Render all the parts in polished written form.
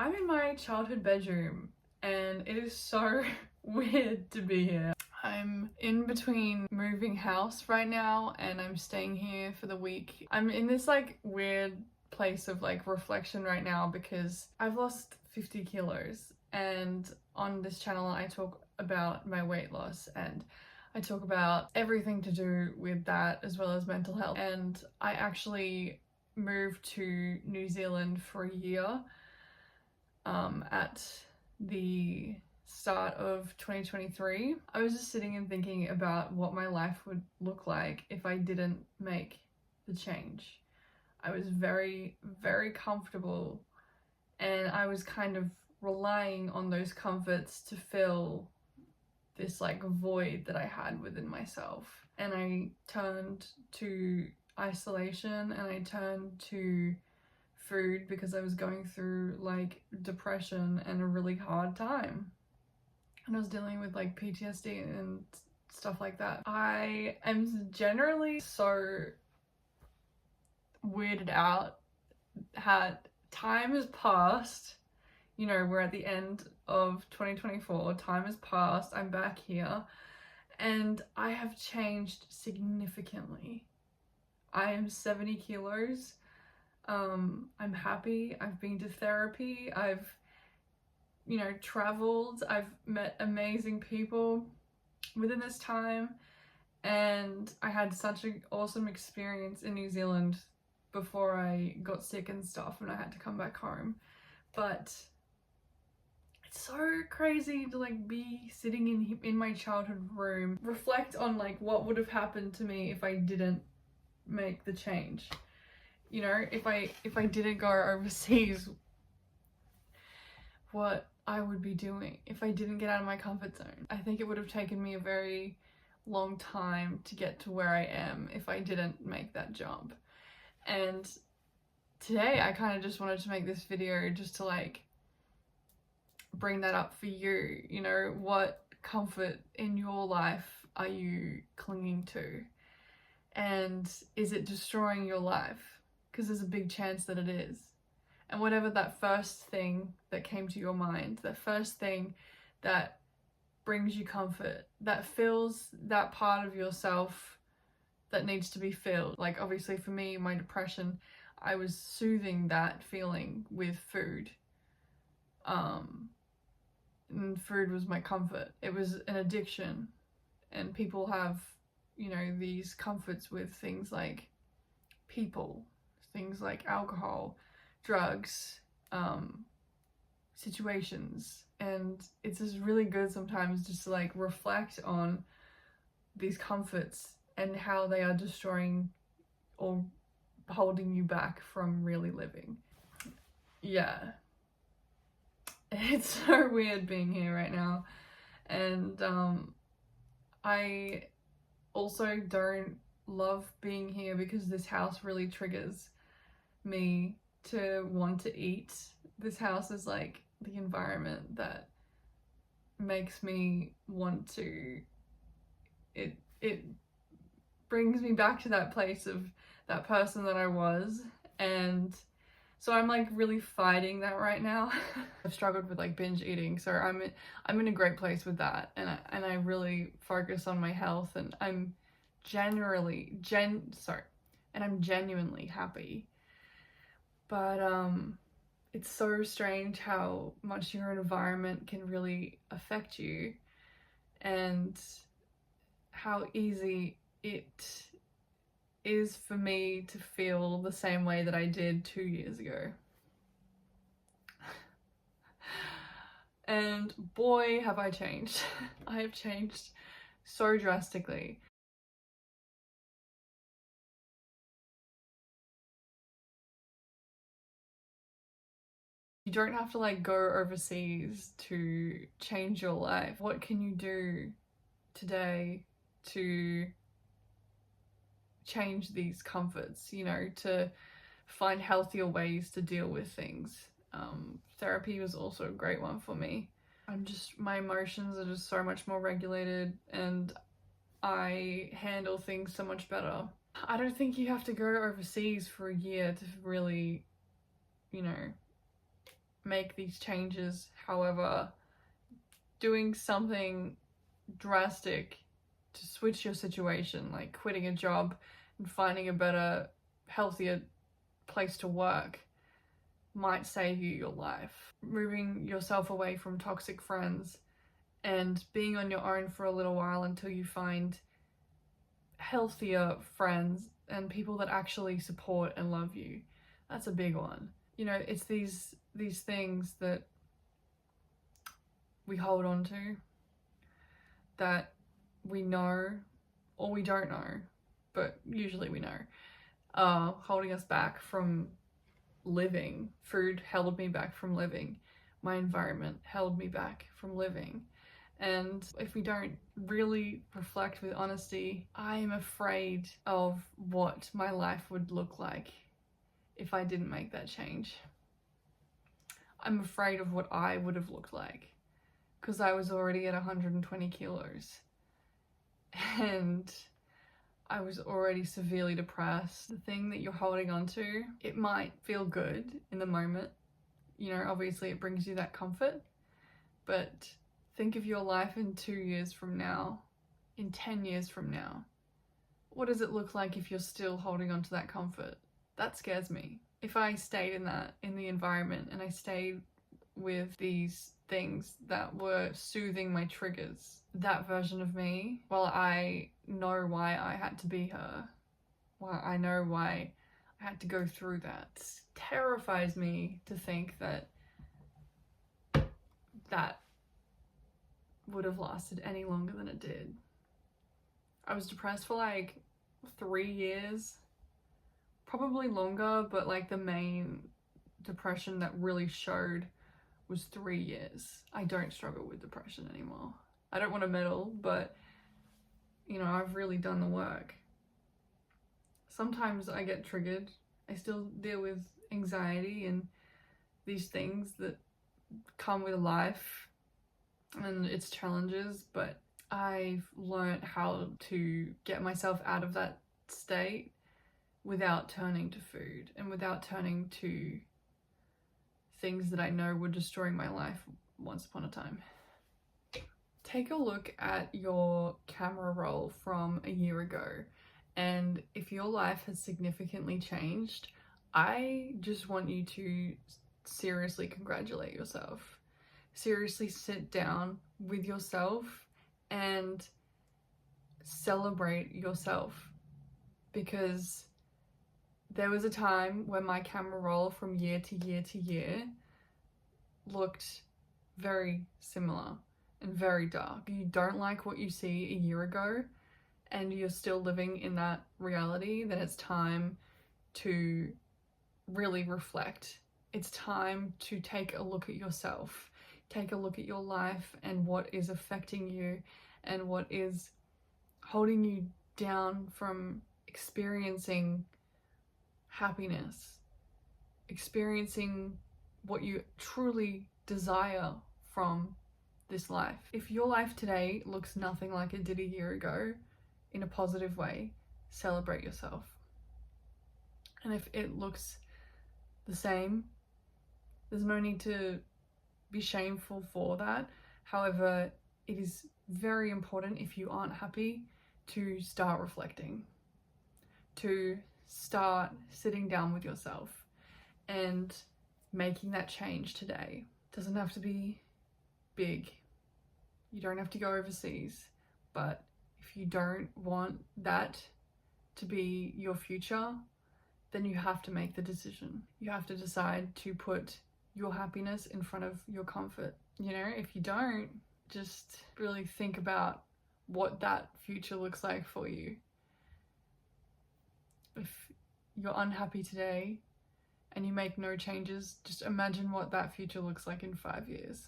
I'm in my childhood bedroom and it is so weird to be here. I'm in between moving house right now and I'm staying here for the week. I'm in this like weird place of like reflection right now because I've lost 50 kilos, and on this channel I talk about my weight loss and I talk about everything to do with that as well as mental health. And I actually moved to New Zealand for a year at the start of 2023. I was just sitting and thinking about what my life would look like if I didn't make the change. I was very, very comfortable and I was kind of relying on those comforts to fill this like void that I had within myself. And I turned to isolation and I turned to food because I was going through like depression and a really hard time. And I was dealing with like PTSD and stuff like that. I am generally so weirded out how time has passed. You know, we're at the end of 2024, time has passed, I'm back here, and I have changed significantly. I am 70 kilos. I'm happy. I've been to therapy. I've, you know, traveled. I've met amazing people within this time. And I had such an awesome experience in New Zealand before I got sick and stuff and I had to come back home. But it's so crazy to like be sitting in my childhood room, reflect on like what would have happened to me if I didn't make the change. You know, if I didn't go overseas, what I would be doing if I didn't get out of my comfort zone. I think it would have taken me a very long time to get to where I am if I didn't make that jump. And today I kind of just wanted to make this video just to like bring that up for you. You know, what comfort in your life are you clinging to? And is it destroying your life? Because there's a big chance that it is. And whatever that first thing that came to your mind, that first thing that brings you comfort, that fills that part of yourself that needs to be filled. Like obviously for me, my depression, I was soothing that feeling with food. And food was my comfort. It was an addiction. And people have, you know, these comforts with things like people, things like alcohol, drugs, situations. And it's just really good sometimes just to like reflect on these comforts and how they are destroying or holding you back from really living. Yeah. It's so weird being here right now. And I also don't love being here because this house really triggers me to want to eat. This house is like the environment that makes me want to, it brings me back to that place of that person that I was. And so I'm like really fighting that right now. I've struggled with like binge eating, so I'm in a great place with that, and I really focus on my health, and I'm genuinely happy. But it's so strange how much your environment can really affect you and how easy it is for me to feel the same way that I did 2 years ago. And boy, have I changed. I have changed so drastically. You don't have to like go overseas to change your life. What can you do today to change these comforts, you know, to find healthier ways to deal with things? Therapy was also a great one for me. My emotions are just so much more regulated and I handle things so much better. I don't think you have to go overseas for a year to really, you know, make these changes. However, doing something drastic to switch your situation, like quitting a job and finding a better, healthier place to work, might save you your life. Moving yourself away from toxic friends and being on your own for a little while until you find healthier friends and people that actually support and love you. That's a big one. You know, it's these things that we hold on to, that we know or we don't know, but usually we know, holding us back from living. Food held me back from living. My environment held me back from living. And if we don't really reflect with honesty, I am afraid of what my life would look like if I didn't make that change. I'm afraid of what I would have looked like, because I was already at 120 kilos and I was already severely depressed. The thing that you're holding on to, it might feel good in the moment. You know, obviously it brings you that comfort, but think of your life in 2 years from now, in 10 years from now. What does it look like if you're still holding on to that comfort? That scares me. If I stayed in the environment and I stayed with these things that were soothing my triggers, that version of me, well, I know why I had to be her. Well, I know why I had to go through that. It terrifies me to think that that would have lasted any longer than it did. I was depressed for like 3 years, probably longer, but like the main depression that really showed was 3 years. I don't struggle with depression anymore. I don't want to meddle, but you know, I've really done the work. Sometimes I get triggered. I still deal with anxiety and these things that come with life and its challenges, but I've learned how to get myself out of that state without turning to food and without turning to things that I know were destroying my life once upon a time. Take a look at your camera roll from a year ago, and if your life has significantly changed, I just want you to seriously congratulate yourself. Seriously sit down with yourself and celebrate yourself, because there was a time when my camera roll from year to year to year looked very similar and very dark. If you don't like what you see a year ago and you're still living in that reality, then it's time to really reflect. It's time to take a look at yourself, take a look at your life and what is affecting you and what is holding you down from experiencing happiness, experiencing what you truly desire from this life. If your life today looks nothing like it did a year ago, in a positive way, celebrate yourself. And if it looks the same, there's no need to be shameful for that. However, it is very important, if you aren't happy, to start reflecting, to start sitting down with yourself and making that change today. It doesn't have to be big. You don't have to go overseas, but if you don't want that to be your future, then you have to make the decision. You have to decide to put your happiness in front of your comfort. You know, if you don't, just really think about what that future looks like for you. If you're unhappy today and you make no changes, just imagine what that future looks like in 5 years.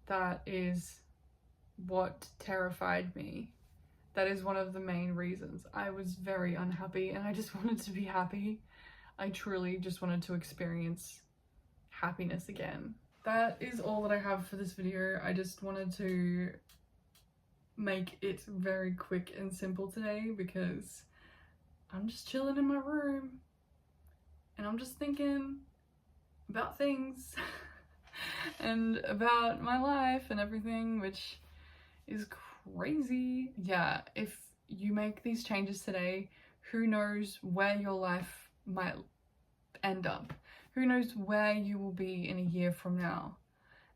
That is what terrified me. That is one of the main reasons. I was very unhappy and I just wanted to be happy. I truly just wanted to experience happiness again. That is all that I have for this video. I just wanted to make it very quick and simple today because I'm just chilling in my room and I'm just thinking about things. and about my life and everything, which is crazy. Yeah, if you make these changes today, who knows where your life might end up? Who knows where you will be in a year from now?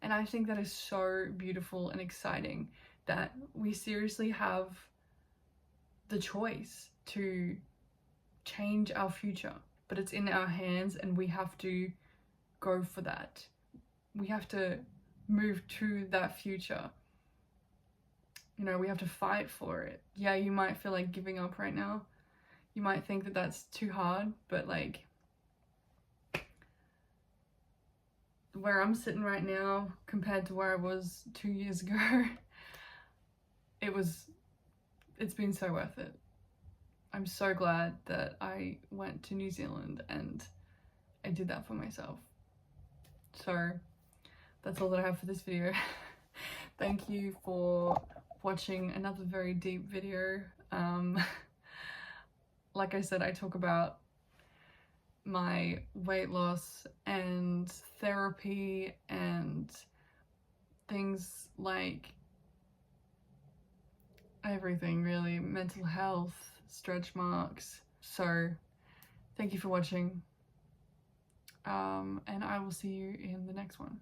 And I think that is so beautiful and exciting that we seriously have the choice to change our future, but it's in our hands and we have to go for that. We have to move to that future. You know, we have to fight for it. Yeah, you might feel like giving up right now. You might think that that's too hard, but like where I'm sitting right now compared to where I was 2 years ago, it's been so worth it. I'm so glad that I went to New Zealand and I did that for myself. So that's all that I have for this video. Thank you for watching another very deep video. Like I said, I talk about my weight loss and therapy and things like everything really, mental health, stretch marks. So thank you for watching, and I will see you in the next one.